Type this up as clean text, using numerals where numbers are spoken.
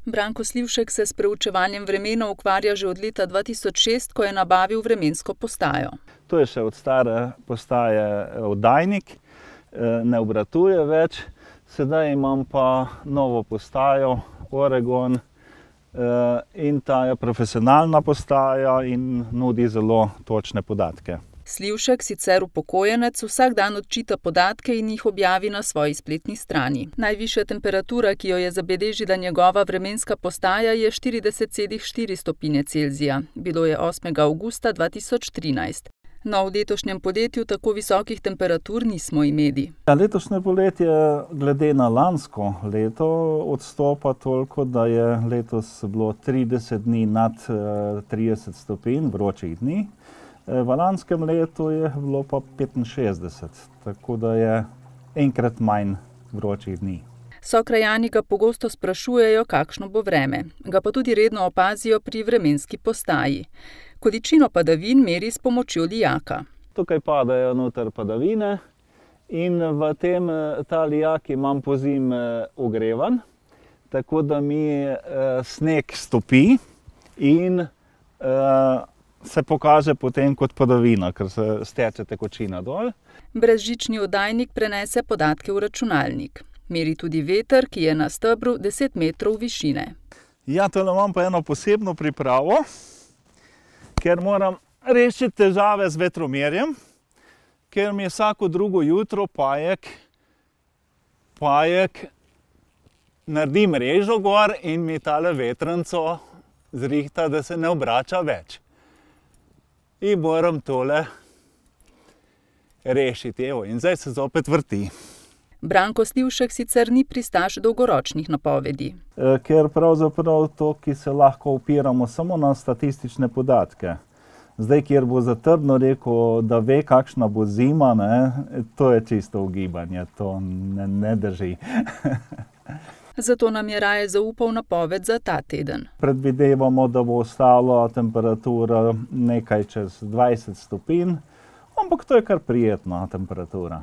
Branko Slivšek se s preučevanjem vremena ukvarja že od leta 2006, ko je nabavil vremensko postajo. To je še od stare postaje oddajnik, ne obratuje več. Sedaj imam pa novo postajo, Oregon, in ta je profesionalna postaja in nudi zelo točne podatke. Slivšek, sicer upokojenec, vsak dan odčita podatke in jih objavi na svoji spletni strani. Najvišja temperatura, ki jo je zabeležila njegova vremenska postaja, je 40,4 stopinje Celzija. Bilo je 8. avgusta 2013. No, v letošnjem poletju tako visokih temperatur nismo imeli. Letošnje poletje glede na lansko leto odstopa toliko, da je letos bilo 30 dni nad 30 stopinj vročih dni. V lanskem letu je bilo pa 65, tako da je enkrat manj vročih dni. Sokrajani ga pogosto sprašujejo, kakšno bo vreme. Ga pa tudi redno opazijo pri vremenski postaji. Količino padavin meri s pomočjo lijaka. Tukaj padajo noter padavine in v ta lijak imam pozimi ogrevan, tako da mi sneg stopi in se pokaže potem kot padavina, ker se steče tekočina dol. Brezžični oddajnik prenese podatke v računalnik. Meri tudi veter, ki je na stebru 10 metrov višine. Ja, tole imam pa eno posebno pripravo, ker moram rešiti težave z vetromerjem, ker mi je vsako drugo jutro pajek naredi mrežo gor in mi tale vetranco zrihta, da se ne obrača več. In moram tole rešiti. Evo, in zdaj se zopet vrti. Branko Slivšek sicer ni pristaš dolgoročnih napovedi. Ker pravzaprav to, ki se lahko opiramo samo na statistične podatke. Zdaj, kjer bo zatrdno rekel, da ve, kakšna bo zima, to je čisto ugibanje, to ne drži. Zato nam je raje zaupal napoved za ta teden. Predvidevamo, da bo ostala temperatura nekaj čez 20 stopinj, ampak to je kar prijetna temperatura.